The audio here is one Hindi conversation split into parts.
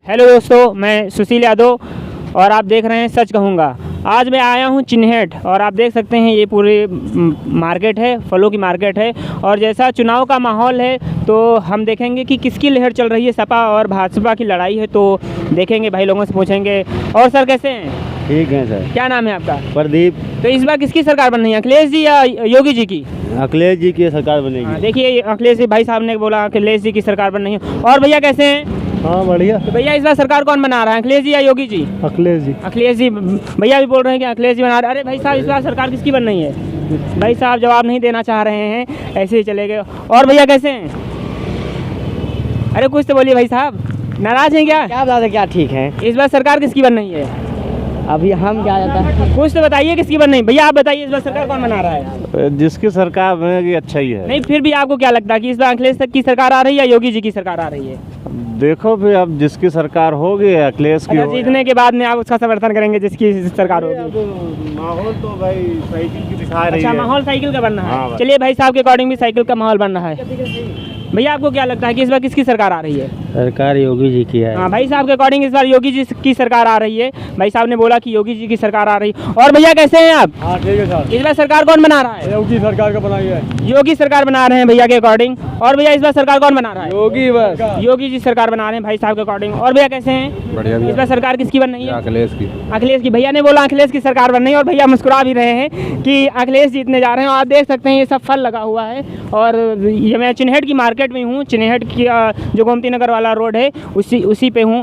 हेलो दोस्तों, मैं सुशील यादव और आप देख रहे हैं सच कहूँगा। आज मैं आया हूँ चिन्हट और आप देख सकते हैं ये पूरी मार्केट है, फलों की मार्केट है। और जैसा चुनाव का माहौल है तो हम देखेंगे कि किसकी लहर चल रही है, सपा और भाजपा की लड़ाई है। तो देखेंगे, भाई लोगों से पूछेंगे। और सर कैसे हैं? ठीक है सर। क्या नाम है आपका? प्रदीप। तो इस बार किसकी सरकार बन रही है, अखिलेश जी या योगी जी की? अखिलेश जी की सरकार बनेगी। देखिए अखिलेश जी भाई साहब ने बोला अखिलेश जी की सरकार बन रही है। और भैया कैसे हैं? हाँ बढ़िया। तो भैया इस बार सरकार कौन बना रहा है, अखिलेश जी या योगी जी? अखिलेश जी। अखिलेश जी। भैया भी बोल रहे हैं कि अखिलेश जी बना रहे हैं। अरे भाई साहब इस बार सरकार किसकी बन रही है? भाई साहब जवाब नहीं देना चाह रहे हैं, ऐसे ही चले गए। और भैया कैसे हैं? अरे कुछ तो बोलिए भाई साहब, नाराज हैं क्या? क्या बात है, क्या ठीक है। इस बार सरकार किसकी बन रही है? अभी हम क्या जाता है, कुछ तो बताइए किसकी बन रही है। भैया आप बताइए इस बार सरकार कौन बना रहा है? जिसकी सरकार बनेगी अच्छा ही है। नहीं फिर भी आपको क्या लगता है कि इस बार अखिलेश की सरकार आ रही है या योगी जी की सरकार आ रही है? देखो फिर अब जिसकी सरकार होगी अखिलेश की अच्छा, जीतने के बाद में आप उसका समर्थन करेंगे जिसकी सरकार होगी? माहौल तो भाई साइकिल की दिखा रही अच्छा, है। माहौल साइकिल का बन रहा हाँ है। भाई। चलिए भाई साहब के अकॉर्डिंग भी साइकिल का माहौल बन रहा है। भैया आपको क्या लगता है कि इस बार किसकी सरकार आ रही है? सरकार योगी जी की है। हाँ भाई साहब के अकॉर्डिंग इस बार योगी जी की सरकार आ रही है। भाई साहब ने बोला कि योगी जी की सरकार आ रही है। और भैया कैसे हैं आप? हाँ ठीक है सर। इस बार सरकार कौन बना रहा है? योगी सरकार का बनाई है। योगी सरकार बना रहे हैं भैया के अकॉर्डिंग। और भैया इस बार सरकार कौन बना रहा है? योगी बस। योगी जी सरकार बना रहे हैं भाई साहब के अकॉर्डिंग। और भैया कैसे हैं? बढ़िया इस बार सरकार किसकी बन रही है? अखिलेश की। अखिलेश की। भैया ने बोला अखिलेश की सरकार बन रही है और भैया मुस्कुरा भी रहे हैं कि अखिलेश जीतने जा रहे हैं। और आप देख सकते हैं ये सब फल लगा हुआ है। और ये मैं चिन्हट की मार्केट में हूँ। चिन्हट की जो गोमती नगर वाला रोड है उसी पे हूँ।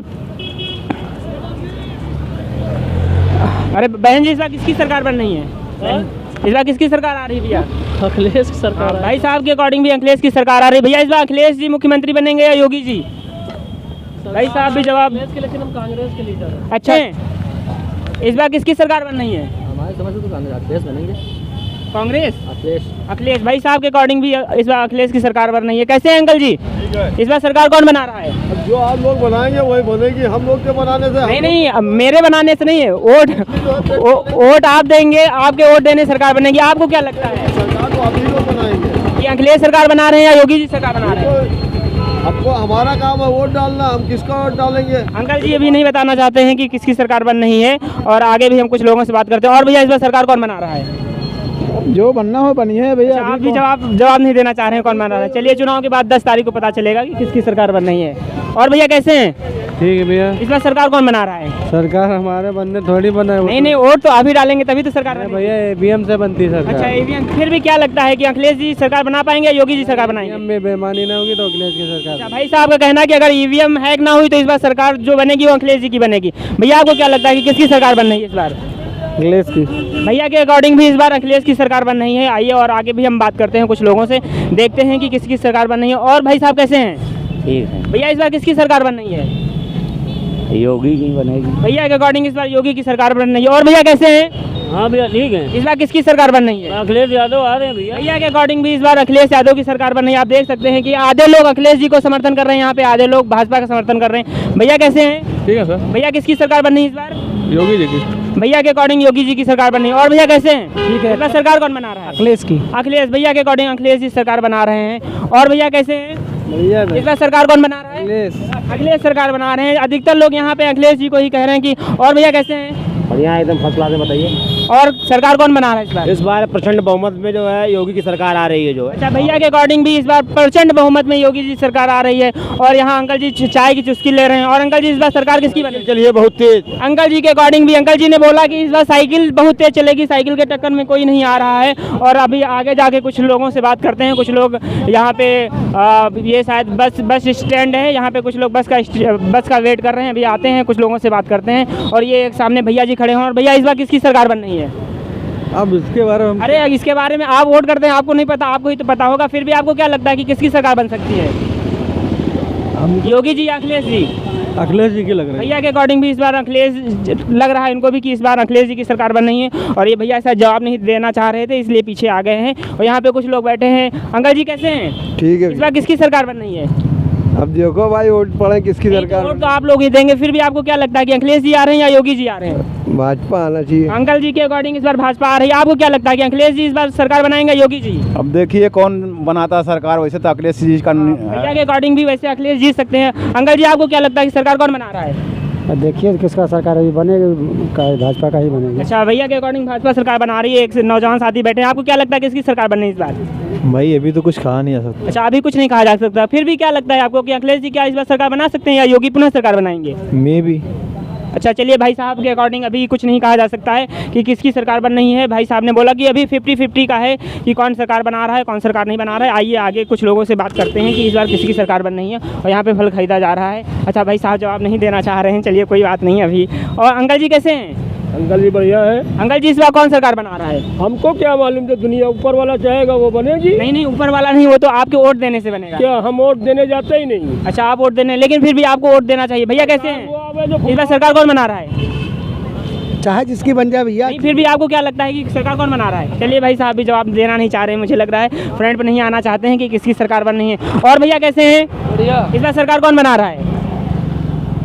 अरे बहन जी इस बार किसकी सरकार बन रही है? इस बार किसकी सरकार आ रही है भैया? अखिलेश की सरकार भाई साहब के अकॉर्डिंग भी अखिलेश की सरकार आ रही है। भैया इस बार अखिलेश जी मुख्यमंत्री बनेंगे या योगी जी? भाई साहब भी जवाब। लेकिन हम कांग्रेस के लीडर हैं। अच्छा, इस बार किसकी सरकार बन रही है? हमारे समझ से तो अखिलेश बनेंगे। कांग्रेस। अखिलेश भाई साहब के अकॉर्डिंग भी इस बार अखिलेश की सरकार बन रही है। कैसे हैं अंकल जी? इस बार सरकार कौन बना रहा है? जो आप लोग बनाएंगे वही बनेगी। हम लोग के बनाने से नहीं अब मेरे बनाने से नहीं है। वोट आप देंगे, आपके वोट देने सरकार बनेगी। आपको क्या लगता है सरकार तो आप ही लोग बनाएंगे कि अखिलेश सरकार बना रहे हैं या योगी जी सरकार बना रहे हैं? आपको हमारा काम है वोट डालना। हम किसका वोट डालेंगे? अंकल जी अभी नहीं बताना चाहते हैं कि किसकी सरकार बन रही है। और आगे भी हम कुछ लोगों से बात करते हैं। और भैया इस बार सरकार कौन बना रहा है? जो बनना हो बनिए भैया। आप भी जवाब नहीं देना चाह रहे हैं कौन बना रहा है। चलिए चुनाव के बाद 10 तारीख को पता चलेगा कि किसकी सरकार बन रही है। और भैया कैसे हैं? ठीक है भैया। इस बार सरकार कौन बना रहा है? सरकार हमारे बनने थोड़ी बना नहीं वोट तो अभी डालेंगे तभी तो सरकार बनेगी। भैया ईवीएम से बनती सरकार। अच्छा ईवीएम। फिर भी क्या लगता है कि अखिलेश जी सरकार बना पाएंगे या योगी जी सरकार बनाएंगे? में बेईमानी ना होगी तो अखिलेश की सरकार। अच्छा, भाई साहब का कहना है कि अगर ईवीएम हैक ना हुई तो इस बार सरकार जो बनेगी वो अखिलेश जी की बनेगी। भैया आपको क्या लगता है कि किसकी सरकार बन रही है इस बार? अखिलेश की। भैया के अकॉर्डिंग भी इस बार अखिलेश की सरकार बन रही है। आइए और आगे भी हम बात करते हैं कुछ लोगों से, देखते हैं कि किसकी सरकार बन रही है। और भाई साहब कैसे हैं? ठीक है, भैया इस बार किसकी सरकार बन रही है? योगी की बनेगी। भैया के अकॉर्डिंग इस बार योगी की सरकार बन रही है। और भैया कैसे हैं? हाँ भैया ठीक है। इस बार किसकी सरकार बन रही है? अखिलेश यादव आ रहे हैं भैया। भैया के अकॉर्डिंग भी इस बार अखिलेश यादव की सरकार बन रही है। आप देख सकते हैं कि आधे लोग अखिलेश जी को समर्थन कर रहे हैं यहाँ पे, आधे लोग भाजपा का समर्थन कर रहे हैं। भैया कैसे हैं? ठीक है सर। भैया किसकी सरकार बन रही है इस बार? योगी जी की। भैया के अकॉर्डिंग योगी जी की सरकार बन रही है। और भैया कैसे हैं? ठीक है। इस बार सरकार कौन बना रहा है? अखिलेश की। अखिलेश। भैया के अकॉर्डिंग अखिलेश जी सरकार बना रहे हैं। और भैया कैसे हैं? भैया इस बार सरकार कौन बना रहा है? अखिलेश सरकार बना रहे हैं। अधिकतर लोग यहाँ पे अखिलेश जी को ही कह रहे हैं कि। और भैया कैसे हैं? बढ़िया एकदम फर्स्ट क्लास में। बताइए और सरकार कौन बना रहा है इस बार? इस बार प्रचंड बहुमत में जो है योगी की सरकार आ रही है जो है। अच्छा, भैया के अकॉर्डिंग भी इस बार प्रचंड बहुमत में योगी जी सरकार आ रही है। और यहाँ अंकल जी चाय की चुस्की ले रहे हैं। और अंकल जी इस बार सरकार किसकी बनेगी? चलिए बहुत तेज। अंकल जी के अकॉर्डिंग भी अंकल जी ने बोला कि इस बार साइकिल बहुत तेज चलेगी, साइकिल के टक्कर में कोई नहीं आ रहा है। और अभी आगे जाके कुछ लोगों से बात करते हैं। कुछ लोग यहाँ पे ये शायद बस स्टैंड है, यहाँ पे कुछ लोग बस का वेट कर रहे हैं। अभी आते हैं, कुछ लोगों से बात करते हैं। और ये एक सामने भैया जी खड़े हैं। और भैया इस बार किसकी सरकार बन रही है? अब इसके बारे में अरे इसके बारे में आप वोट करते हैं, आपको नहीं पता, आपको ही तो पता होगा। फिर भी आपको क्या लगता है कि किसकी सरकार बन सकती है? योगी जी या अखिलेश जी? अखिलेश जी की लग रही है। भैया के अकॉर्डिंग भी इस बार अखिलेश लग रहा है इनको भी कि इस बार अखिलेश जी की सरकार बन रही है। और ये भैया ऐसा जवाब नहीं देना चाह रहे थे इसलिए पीछे आ गए हैं। और यहाँ पे कुछ लोग बैठे हैं। अंकल जी कैसे हैं? ठीक इस बार किसकी सरकार बन रही है? अब देखो भाई वोट पड़े किसकी नहीं, सरकार वोट तो आप लोग ही देंगे, फिर भी आपको क्या लगता है कि अखिलेश जी आ रहे हैं या योगी जी आ रहे हैं? भाजपा आना चाहिए। अंकल जी के अकॉर्डिंग इस बार भाजपा आ रही है, आपको क्या लगता है कि अखिलेश जी इस बार सरकार बनाएंगे योगी जी? अब देखिए कौन बनाता है सरकार, वैसे तो अखिलेश जी का भैया के अकॉर्डिंग भी वैसे अखिलेश जीत सकते हैं। अंकल जी आपको क्या लगता है कि सरकार कौन बना रहा है? देखिए किसका सरकार अभी बनेगी, भाजपा का ही बनेगा। अच्छा, भैया के अकॉर्डिंग भाजपा सरकार बना रही है, एक नौजवान साथी बैठे हैं, आपको क्या लगता है किसकी सरकार बननी है इस बार? भाई अभी तो कुछ कहा नहीं जा सकता। अच्छा, अभी कुछ नहीं कहा जा सकता, फिर भी क्या लगता है आपको कि अखिलेश जी क्या इस बार सरकार बना सकते हैं या योगी पुनः सरकार बनाएंगे? मे भी। अच्छा चलिए, भाई साहब के अकॉर्डिंग अभी कुछ नहीं कहा जा सकता है कि किसकी सरकार बन रही है। भाई साहब ने बोला कि अभी 50-50 का है कि कौन सरकार बना रहा है कौन सरकार नहीं बना रहा है। आइए आगे कुछ लोगों से बात करते हैं कि इस बार किसकी सरकार बन रही है। और यहाँ पे फल खरीदा जा रहा है। अच्छा, भाई साहब जवाब नहीं देना चाह रहे हैं, चलिए कोई बात नहीं अभी। और अंकल जी कैसे हैं? अंकल जी बढ़िया है। अंकल जी इस बार कौन सरकार बना रहा है? हमको क्या मालूम, जो दुनिया ऊपर वाला चाहेगा वो बनेगी। नहीं नहीं, ऊपर वाला नहीं, वो तो आपके वोट देने से बनेगा। क्या हम वोट देने जाते ही नहीं? अच्छा, आप वोट देने, लेकिन फिर भी आपको वोट देना चाहिए। भैया कैसे हैं? इस बार सरकार कौन बना रहा है? चाहे जिसकी बन जाए भैया। नहीं, फिर भी आपको क्या लगता है कि सरकार कौन बना रहा है? चलिए, भाई साहब भी जवाब देना नहीं चाह रहे हैं, मुझे लग रहा है फ्रंट पे नहीं आना चाहते हैं कि किसकी सरकार बन रही है। और भैया कैसे हैं? बढ़िया। इस बार सरकार कौन बना रहा है?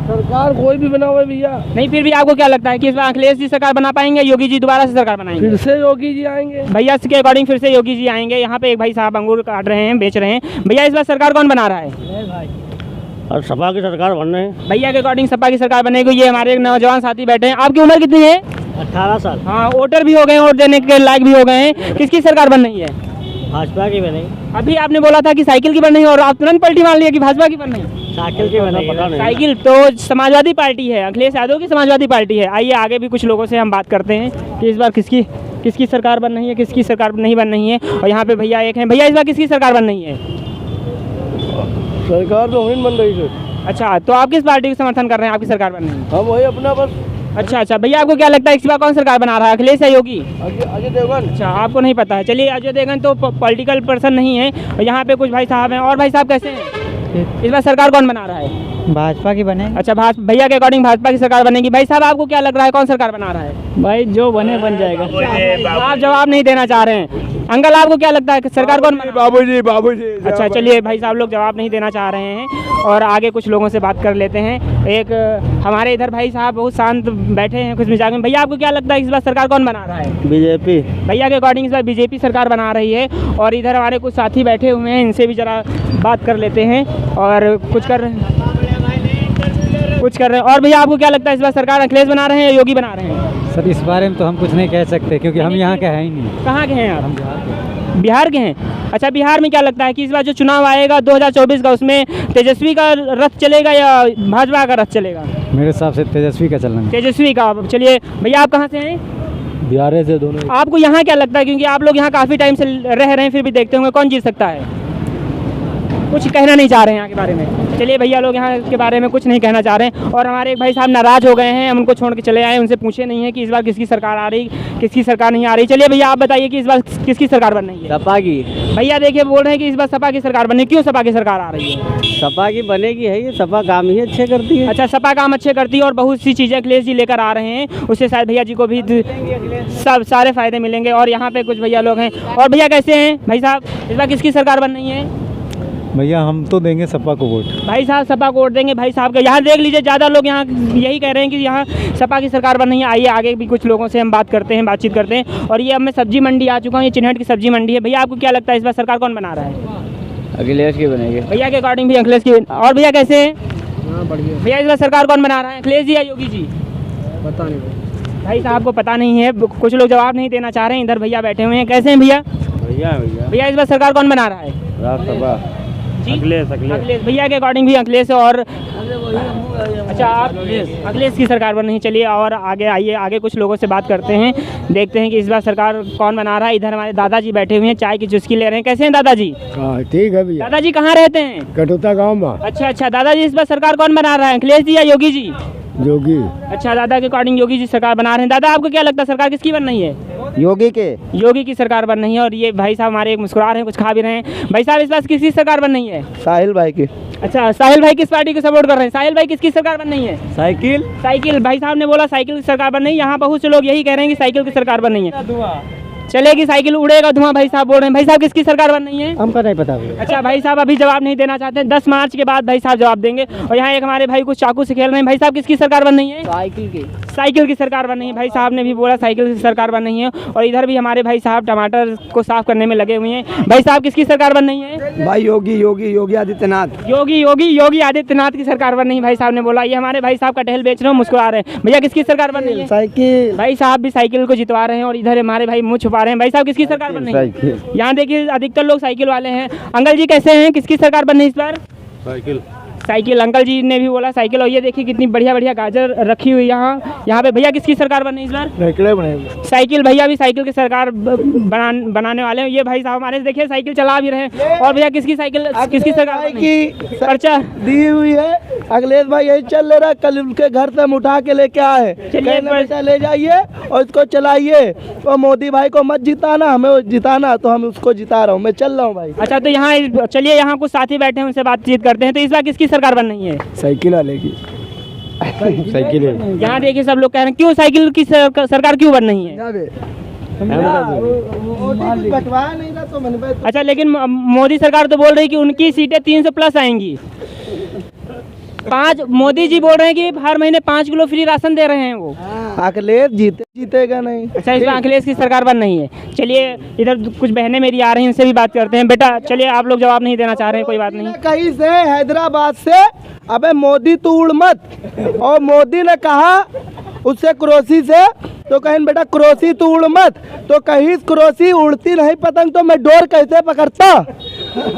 सरकार कोई भी बना हुआ भैया। नहीं, फिर भी आपको क्या लगता है कि इस बार अखिलेश जी सरकार बना पाएंगे, योगी जी दोबारा से सरकार बनाएंगे? फिर से योगी जी आएंगे। भैया के अकॉर्डिंग फिर से योगी जी आएंगे। यहाँ पे एक भाई साहब अंगूर काट रहे हैं, बेच रहे हैं। भैया इस बार सरकार कौन बना रहा है? और सपा की सरकार बन रहे हैं। भैया के अकॉर्डिंग सपा की सरकार बनेगी। ये हमारे एक नौजवान साथी बैठे हैं। आपकी उम्र कितनी है? 18 साल। हाँ, वोटर भी हो गए हैं, वोट देने के लायक भी हो गए हैं। किसकी सरकार बन रही है? भाजपा की बनेगी। अभी आपने बोला था कि साइकिल की बन रही है और आप तुरंत पलटी मान लिया कि भाजपा की बन रही है। साइकिल की बनेगी। साइकिल तो समाजवादी पार्टी है, अखिलेश यादव की समाजवादी पार्टी है। आइए आगे भी कुछ लोगों से हम बात करते हैं कि इस बार किसकी सरकार बन रही है, किसकी सरकार नहीं बन रही है। और यहाँ पे भैया एक हैं। भैया इस बार किसकी सरकार बन रही है? सरकार तो वही बन रही है। अच्छा, तो आप किस पार्टी का समर्थन कर रहे हैं? आपकी सरकार बन रही है। हम वही अपना बस। अच्छा, भैया आपको क्या लगता है इस बार कौन सरकार बना रहा है, अखिलेश या योगी? अजय देवगन। अच्छा, आपको नहीं पता है। चलिए, अजय देवगन तो पॉलिटिकल पर्सन नहीं है। और यहाँ पे कुछ भाई साहब हैं। और भाई साहब कैसे हैं? इस बार सरकार कौन बना रहा है? भाजपा की बनेगी। अच्छा, भैया के अकॉर्डिंग भाजपा की सरकार बनेगी। भाई साहब आपको क्या लग रहा है कौन सरकार बना रहा है? भाई जो बने बन जाएगा। आप जवाब नहीं देना चाह रहे हैं। अंकल आपको क्या लगता है कि सरकार कौन बना? बाबूजी बाबूजी। अच्छा चलिए, भाई साहब लोग जवाब नहीं देना चाह रहे हैं और आगे कुछ लोगों से बात कर लेते हैं। एक हमारे इधर भाई साहब बहुत शांत बैठे हैं कुछ मिजाज में। भैया आपको क्या लगता है इस बार सरकार कौन बना रहा है? बीजेपी। भैया के अकॉर्डिंग इस बार बीजेपी सरकार बना रही है। और इधर हमारे कुछ साथी बैठे हुए हैं, इनसे भी ज़रा बात कर लेते हैं और कुछ कर रहे हैं। और भैया आपको क्या लगता है इस बार सरकार अखिलेश बना रहे हैं या योगी बना रहे हैं? सर इस बारे में तो हम कुछ नहीं कह सकते क्योंकि हम यहाँ के हैं ही नहीं। कहाँ के हैं आप? बिहार के हैं। अच्छा, बिहार में क्या लगता है कि इस बार जो चुनाव आएगा 2024 का, उसमें तेजस्वी का रथ चलेगा या भाजपा का रथ चलेगा? मेरे हिसाब से तेजस्वी का चलना है। तेजस्वी का। चलिए भैया, आप कहाँ से हैं? बिहार से दोनों। आपको यहाँ क्या लगता है, क्योंकि आप लोग यहाँ काफ़ी टाइम से रह रहे हैं, फिर भी देखते होंगे कौन जीत सकता है? कुछ कहना नहीं चाह रहे हैं यहाँ के बारे में। चलिए, भैया लोग यहाँ के बारे में कुछ नहीं कहना चाह रहे हैं। और हमारे एक भाई साहब नाराज़ हो गए हैं, हम उनको छोड़ के चले आए, उनसे पूछे नहीं है कि इस बार किसकी सरकार आ रही, किसकी सरकार नहीं आ रही। चलिए भैया, आप बताइए कि इस बार किसकी सरकार बन रही है? सपा की। भैया देखिए, बोल रहे हैं कि इस बार सपा की सरकार बनी। क्यों सपा की सरकार आ रही है? सपा की बनेगी है, ये सपा काम ही अच्छे करती है। अच्छा, सपा काम अच्छे करती है और बहुत सी चीज़ें अखिलेश जी लेकर आ रहे हैं, उससे शायद भैया जी को भी सब सारे फायदे मिलेंगे। और यहाँ पे कुछ भैया लोग हैं। और भैया कैसे हैं भाई साहब, इस बार किसकी सरकार बन रही है? भैया हम तो देंगे सपा को वोट। भाई साहब सपा को वोट देंगे। भाई साहब का यहाँ देख लीजिए, ज़्यादा लोग यहाँ यही कह रहे हैं कि यहाँ सपा की सरकार बन रही है। आइए आगे भी कुछ लोगों से हम बातचीत करते हैं। और ये अब मैं सब्जी मंडी आ चुका हूँ, ये चिन्हट की सब्जी मंडी है। भैया आपको क्या लगता है इस बार सरकार कौन बना रहा है? अखिलेश की बनेगी। भैया के अकॉर्डिंग भी अखिलेश की। और भैया कैसे हैं? भैया इस बार सरकार कौन बना रहा है, अखिलेश जी या योगी जी? पता नहीं भाई साहब को पता नहीं है, कुछ लोग जवाब नहीं देना चाह रहे हैं। इधर भैया बैठे हुए हैं। कैसे हैं भैया? भैया इस बार सरकार कौन बना रहा है? अखिलेश। भैया के अकॉर्डिंग भी अखिलेश। और अच्छा, आप अखिलेश की सरकार बन रही है। चलिए और आगे आइए, आगे कुछ लोगों से बात करते हैं, देखते हैं कि इस बार सरकार कौन बना रहा है। इधर हमारे दादाजी बैठे हुए हैं, चाय की चुस्की ले रहे हैं। कैसे हैं दादाजी? ठीक है भैया। दादाजी कहाँ रहते हैं? कटोता गाँव में। अच्छा, दादाजी इस बार सरकार कौन बना रहा है, अखिलेश जी या योगी जी? योगी। अच्छा, दादा के अकॉर्डिंग योगी जी सरकार बना रहे हैं। दादा आपको क्या लगता है सरकार किसकी बन रही है? योगी की सरकार बन रही है। और ये भाई साहब हमारे एक मुस्कुरा रहे हैं, कुछ खा भी रहे हैं। भाई साहब इस बार किसकी सरकार बन रही है? साहिल भाई की। अच्छा, साहिल भाई किस पार्टी को सपोर्ट कर रहे हैं? साहिल भाई किसकी सरकार बन रही है? साइकिल। भाई साहब ने बोला साइकिल की सरकार बन रही है। यहाँ बहुत से लोग यही कह रहे हैं कि साइकिल की सरकार बन रही है। चलेगी साइकिल, उड़ेगा धुआं, भाई साहब बोल रहे हैं। भाई साहब किसकी सरकार बन रही है? हमको नहीं पता। अच्छा भाई साहब अभी जवाब नहीं देना चाहते हैं, 10 मार्च के बाद भाई साहब जवाब देंगे। और यहाँ एक हमारे भाई कुछ चाकू से खेल रहे हैं। भाई साहब किसकी सरकार बन रही है? साइकिल की सरकार बन रही है। भाई साहब ने भी बोला साइकिल की सरकार बन रही है। और इधर भी हमारे भाई साहब टमाटर को साफ करने में लगे हुए हैं। भाई साहब किसकी सरकार बन रही है? भाई योगी आदित्यनाथ। योगी आदित्यनाथ की सरकार बन रही है, भाई साहब ने बोला। ये हमारे भाई साहब कटहल बेच रहे हैं, मुस्कुरा रहे हैं। भैया किसकी सरकार बन रही है? साइकिल। भाई साहब भी साइकिल को जितवा रहे हैं और इधर हमारे भाई मुँह छुपा रहे हैं। भाई साहब किसकी सरकार बन रही है? यहाँ देखिए अधिकतर लोग साइकिल वाले हैं। अंकल जी कैसे हैं, किसकी सरकार बन रही है इस बार? साइकिल अंकल जी ने भी बोला साइकिल। और ये देखिए कितनी बढ़िया बढ़िया गाजर रखी हुई यहाँ पे। भैया किसकी सरकार बन रही है इस बार? साइकिल। भैया भी साइकिल की सरकार बनाने वाले हैं। ये भाई साहब हमारे देखिए साइकिल चला भी रहे हैं। और भैया किसकी साइकिल, किसकी सरकार की पर्चा दी हुई है? अखिलेश भाई यही चल ले रहा, कल उनके घर से हम उठा के लेके आए। बेटा ले जाइए और इसको चलाइए। तो मोदी भाई को मत जिताना, हमें जिताना, तो हम उसको जिता रहा हूँ, मैं चल रहा हूँ भाई। अच्छा तो यहाँ चलिए, यहाँ कुछ साथी बैठे हैं, उनसे बातचीत करते हैं। तो इस बार किसकी सरकार बन रही है? साइकिल वाले की। साइकिल यहाँ देखिए सब लोग कह रहे हैं क्यों साइकिल की सरकार क्यों बन रही है? अच्छा लेकिन मोदी सरकार तो बोल रही है कि उनकी सीटें 300+ आएंगी। मोदी जी बोल रहे हैं कि हर महीने 5 किलो फ्री राशन दे रहे हैं वो। अखिलेश जीतेगा नहीं। अच्छा इस बार अखिलेश की सरकार बन रही है। चलिए इधर कुछ बहनें मेरी आ रही हैं, उनसे भी बात करते हैं। बेटा चलिए, आप लोग जवाब नहीं देना चाह रहे हैं, कोई बात नहीं। कहीं से हैदराबाद से, अबे मोदी तू उड़ मत। और मोदी ने कहा उससे क्रोसी से, तो कहीं बेटा क्रोसी तू उड़ मत, तो कहीं क्रोसी उड़ती नहीं पतंग तो मैं डोर कैसे पकड़ता?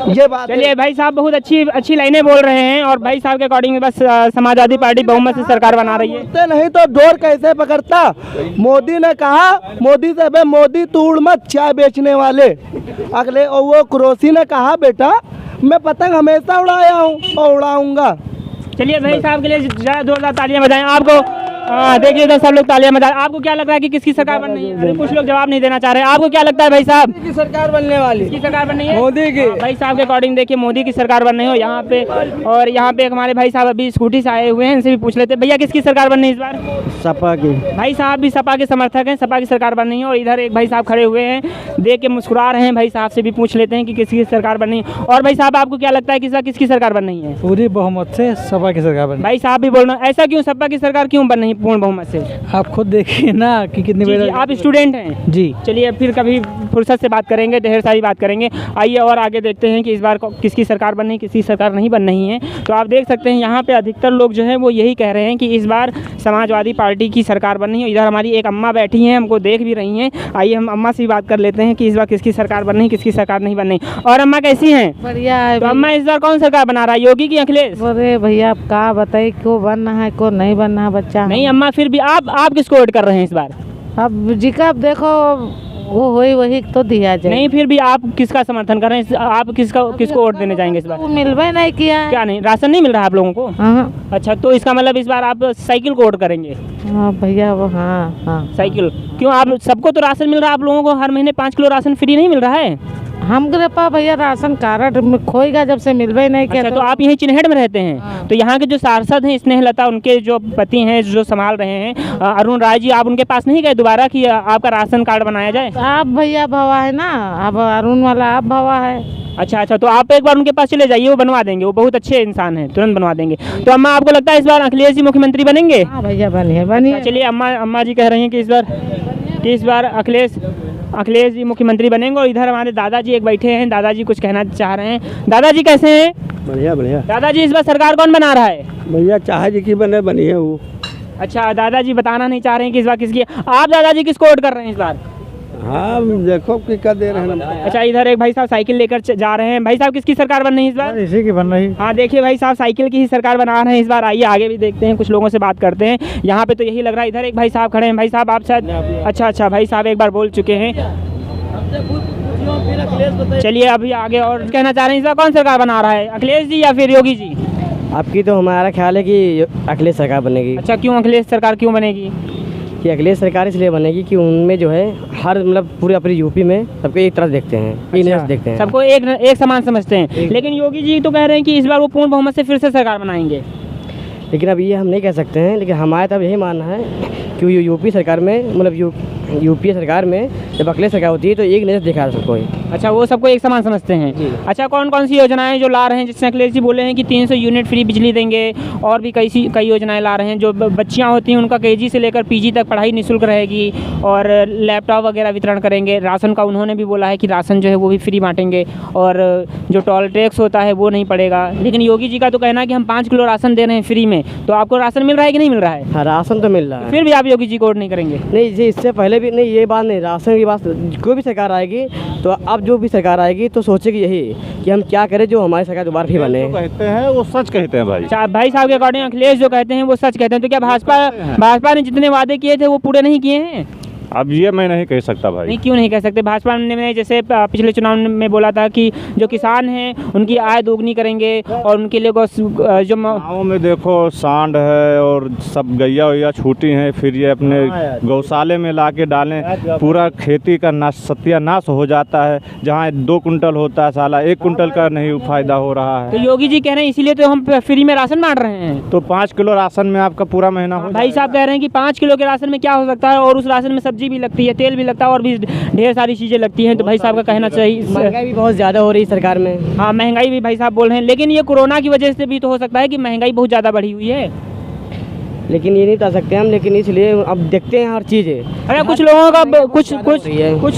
ये बात। चलिए भाई साहब बहुत अच्छी लाइनें बोल रहे हैं। और भाई साहब के अकॉर्डिंग बस समाजवादी पार्टी बहुमत से सरकार बना रही है। नहीं तो डोर कैसे पकड़ता? मोदी ने कहा, मोदी से अबे मोदी तू उड़ मत, चाय बेचने वाले। अगले और वो क्रोसी ने कहा बेटा मैं पतंग हमेशा उड़ाया हूँ और उड़ाऊंगा। चलिए भाई साहब के लिए ज़्यादा जोरदार तालियां बजाएं। आपको देखिए इधर सब लोग तालियां बजा। आपको क्या लग रहा है कि किसकी सरकार बन रही है? अरे कुछ लोग जवाब नहीं देना चाह रहे हैं। आपको क्या लगता है भाई साहब? की सरकार बनने वाली। किसकी सरकार बन रही है? मोदी की। भाई साहब के अकॉर्डिंग देखिए मोदी की सरकार बन रही है यहाँ पे। और यहाँ पे हमारे भाई साहब अभी स्कूटी से आए हुए हैं, इनसे भी पूछ लेते हैं। भैया किसकी सरकार बन रही है इस बार? सपा की। भाई साहब भी सपा के समर्थक हैं, सपा की सरकार बन रही है। और इधर एक भाई साहब खड़े हुए हैं, देख के मुस्कुरा रहे हैं। भाई साहब से भी पूछ लेते हैं कि किसकी सरकार बन रही है। और भाई साहब आपको क्या लगता है कि इस बार किसकी सरकार बन रही है? पूरी बहुमत से सपा की सरकार बन। भाई साहब भी बोल रहे हैं, ऐसा क्यों सपा की सरकार क्यों बन रही है पूर्ण बहुमत से? आप खुद देखिए ना कि कितनी जी, आप स्टूडेंट हैं जी। चलिए फिर कभी फुर्सत से बात करेंगे, ढेर सारी बात करेंगे। आइए और आगे देखते हैं कि इस बार किसकी सरकार बन रही है, किसकी सरकार नहीं बन रही है। तो आप देख सकते हैं यहाँ पे अधिकतर लोग जो हैं वो यही कह रहे हैं कि इस बार समाजवादी पार्टी की सरकार बन रही है। इधर हमारी एक अम्मा बैठी हैं, हमको देख भी रही हैं। आइए हम अम्मा से भी बात कर लेते हैं कि इस बार किसकी सरकार बन रही है, किसकी सरकार नहीं बन रही। और अम्मा कैसी हैं? बढ़िया है। तो अम्मा इस बार कौन सरकार बना रहा है, योगी की अखिलेश? अरे भैया आप कहा बताइए को बनना है को नहीं बनना है बच्चा। नहीं अम्मा फिर भी आप किसको वोट कर रहे हैं इस बार? अब जी का अब देखो वो वही तो दिया जाए। नहीं फिर भी आप किसका समर्थन कर रहे हैं? आप किसको वोट देने जाएंगे इस बार? वो मिलवे नहीं किया है। क्या नहीं, राशन नहीं मिल रहा आप लोगों को? हाँ अच्छा तो इसका मतलब इस बार आप साइकिल को वोट करेंगे? हाँ भैया वो हाँ साइकिल क्यों? आप सबको तो राशन मिल रहा है, आप लोगों को हर महीने 5 किलो राशन फ्री नहीं मिल रहा है? हम पा भैया राशन कार्ड में खोएगा जब से मिलवे नहीं किया। अच्छा तो आप यहीं चिन्हट में रहते हैं? हाँ। तो यहाँ के जो सांसद हैं स्नेहलता, उनके जो पति हैं जो संभाल रहे हैं अरुण राय जी, आप उनके पास नहीं गए दोबारा कि आपका राशन कार्ड बनाया जाए? आप भैया भवा है ना, अब अरुण वाला आप भवा है। अच्छा तो आप एक बार उनके पास चले जाइए, वो बनवा देंगे, वो बहुत अच्छे इंसान हैं, तुरंत बनवा देंगे। तो अम्मा आपको लगता है इस बार अखिलेश जी मुख्यमंत्री बनेंगे? हाँ भैया बनिए। चलिए अम्मा जी कह रही हैं कि इस बार अखिलेश जी मुख्यमंत्री बनेंगे। और इधर हमारे दादाजी एक बैठे हैं, दादाजी कुछ कहना चाह रहे हैं। दादाजी कैसे हैं? बढ़िया। दादाजी इस बार सरकार कौन बना रहा है? भैया चाहे जी की बनी है वो। अच्छा दादाजी बताना नहीं चाह रहे हैं कि इस बार किसकी। आप दादाजी किसको वोट कर रहे हैं इस बार? हाँ देखो कि क्या दे रहे हैं। अच्छा इधर एक भाई साहब साइकिल लेकर जा रहे हैं। भाई साहब किसकी सरकार बन रही है इस बार? इसी की बन रही। हाँ देखिए भाई साहब साइकिल की ही सरकार बना रहे हैं इस बार। आइए आगे भी देखते हैं, कुछ लोगों से बात करते हैं। यहाँ पे तो यही लग रहा है। इधर एक भाई साहब खड़े हैं। भाई साहब आप शायद अच्छा भाई साहब एक बार बोल चुके हैं। चलिए अभी आगे और कहना चाह रहे हैं इस बार कौन सरकार बना रहा है, अखिलेश जी या फिर योगी जी? आपकी तो हमारा ख्याल है कि अखिलेश सरकार बनेगी। अच्छा क्यों अखिलेश सरकार क्यों बनेगी? कि अखिलेश सरकार इसलिए बनेगी कि उनमें जो है हर मतलब पूरे अपनी यूपी में सबको एक तरह देखते हैं, अच्छा, देखते हैं, सबको एक समान समझते हैं। लेकिन योगी जी तो कह रहे हैं कि इस बार वो पूर्ण बहुमत से फिर से सरकार बनाएंगे। लेकिन अब ये हम नहीं कह सकते हैं। लेकिन हमारा तब यही मानना है कि यूपी सरकार में मतलब यूपीए सरकार में जब अखिलेश सरकार होती है तो एक नज़र देखा सबको ही। अच्छा, वो सबको एक समान समझते हैं। अच्छा, कौन कौन सी योजनाएं जो ला रहे हैं, जिससे अखिलेश जी बोले हैं कि 300 यूनिट फ्री बिजली देंगे, और भी कई योजनाएं ला रहे हैं। जो बच्चियां होती हैं उनका केजी से लेकर पीजी तक पढ़ाई निःशुल्क रहेगी, और लैपटॉप वगैरह वितरण करेंगे। राशन का उन्होंने भी बोला है कि राशन जो है वो भी फ्री बांटेंगे, और जो टोल टैक्स होता है वो नहीं पड़ेगा। लेकिन योगी जी का तो कहना है कि हम 5 किलो राशन दे रहे हैं फ्री में, तो आपको राशन मिल रहा है कि नहीं मिल रहा है? हाँ, राशन तो मिल रहा है। फिर भी आप योगी जी को वोट नहीं करेंगे? नहीं जी, इससे पहले भी नहीं, ये बात नहीं, राशन की बात, कोई भी सरकार आएगी तो अब जो भी सरकार आएगी तो सोचेगी यही कि हम क्या करें जो हमारी सरकार दोबारा फिर बने। कहते हैं वो सच कहते हैं भाई। भाई साहब के अकॉर्डिंग अखिलेश जो कहते हैं वो सच कहते हैं, तो क्या भाजपा ने जितने वादे किए थे वो पूरे नहीं किए हैं? अब ये मैं नहीं कह सकता भाई। नहीं, क्यों नहीं कह सकते? भाजपा ने जैसे पिछले चुनाव में बोला था कि जो किसान हैं उनकी आय दोगुनी करेंगे, और उनके लिए जो गाँव में देखो सांड है और सब गैया वैया छूटी हैं, फिर ये अपने गौशाले में ला के डालें, पूरा खेती का सत्यानाश हो जाता है। जहाँ 2 कुंटल होता है साला 1 कुंटल का नहीं फायदा हो रहा है। तो योगी जी कह रहे हैं इसीलिए तो हम फ्री में राशन बांट रहे हैं। तो 5 किलो राशन में आपका पूरा महीना हो भाई साहब कह रहे हैं कि 5 किलो के राशन में क्या हो सकता है, और उस राशन में सब्जी भी लगती है, तेल भी लगता है, और भी ढेर सारी चीज़ें लगती हैं। तो भाई साहब का कहना चाहिए, महंगाई भी बहुत ज़्यादा हो रही है सरकार में। हाँ, महंगाई भी भाई साहब बोल रहे हैं, लेकिन ये कोरोना की वजह से भी तो हो सकता है कि महंगाई बहुत ज़्यादा बढ़ी हुई है। लेकिन ये नहीं बता सकते हम, लेकिन इसलिए अब देखते हैं हर चीज़ है। अरे कुछ लोगों का कुछ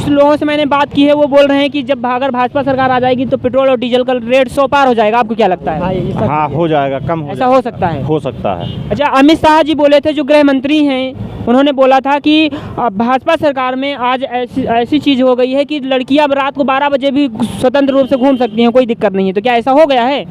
लोगों से मैंने बात की है, वो बोल रहे हैं कि जब अगर भाजपा सरकार आ जाएगी तो पेट्रोल और डीजल का रेट 100 पार हो जाएगा। आपको क्या लगता है? हाँ, हो जाएगा, कम ऐसा हो सकता है? हो सकता है। अच्छा, अमित शाह जी बोले थे, जो गृह मंत्री हैं, उन्होंने बोला था कि भाजपा सरकार में आज ऐसी चीज़ हो गई है कि लड़कियां रात को 12 बजे भी स्वतंत्र रूप से घूम सकती हैं, कोई दिक्कत नहीं है। तो क्या ऐसा हो गया है?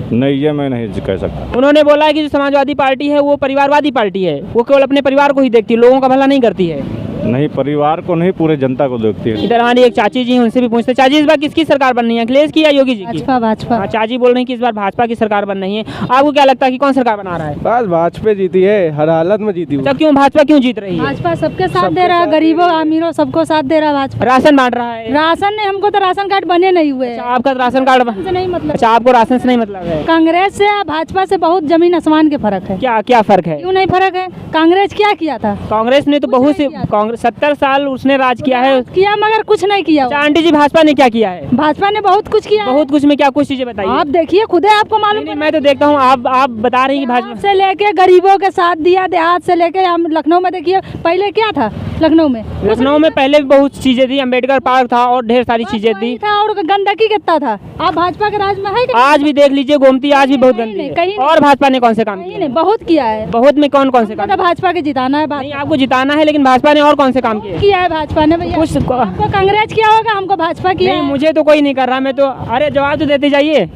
नहीं, ये मैं नहीं कह सकता। उन्होंने बोला है कि जो समाजवादी पार्टी है वो परिवारवादी पार्टी है, वो केवल अपने परिवार को ही देखती है, लोगों का भला नहीं करती है। नहीं, परिवार को नहीं, पूरे जनता को देखती है। इधर हमारी एक चाची जी हैं, उनसे भी पूछते हैं। चाची, इस बार किसकी सरकार बन रही है, अखिलेश की या योगी जी की? भाजपा। हाँ, चाची बोल रही हैं कि इस बार भाजपा की सरकार बन रही है। आपको क्या लगता है कि कौन सरकार बना रहा है? बस भाजपा जीती है, हर हालत में जीती। अच्छा, क्यों भाजपा क्यों जीत रही है? भाजपा सबके साथ दे रहा है, गरीबों अमीरों सबको साथ दे रहा है भाजपा। राशन बांट रहा है? राशन नहीं, हमको तो राशन कार्ड बने नहीं हुए। अच्छा, आपका राशन कार्ड से नहीं मतलब। अच्छा, आपको राशन से नहीं मतलब है? कांग्रेस से भाजपा से बहुत जमीन आसमान के फर्क है। क्या फर्क है? क्यों नहीं फर्क है? कांग्रेस क्या किया था? कांग्रेस ने तो बहुत से 70 साल उसने राज किया है, किया मगर कुछ नहीं किया। अच्छा आंटी जी, भाजपा ने क्या किया है? भाजपा ने बहुत कुछ किया। बहुत कुछ में क्या? कुछ चीजें बताइए। आप देखिए, खुद है, आपको मालूम। नहीं, मैं तो देखता हूँ, आप बता रही हैं कि भाजपा से लेके गरीबों के साथ दिया, देहात से लेके हम लखनऊ में देखिए, पहले क्या था लखनऊ में पहले भी बहुत चीजें थी, अम्बेडकर पार्क था और ढेर सारी चीजें थी, और गंदगी कितना था। आप भाजपा के राज में है? आज भी देख लीजिए, गोमती आज भी बहुत गंदी है। और भाजपा ने कौन से काम किए? बहुत किया है। बहुत में कौन से काम? भाजपा के जिताना है। नहीं, आपको जिताना है, लेकिन भाजपा ने और कौन से काम किया है? भाजपा ने भैया, आपको कांग्रेस किया होगा, हमको भाजपा किया। मुझे तो कोई नहीं कर रहा। मैं तो, अरे जवाब तो देते जाइए।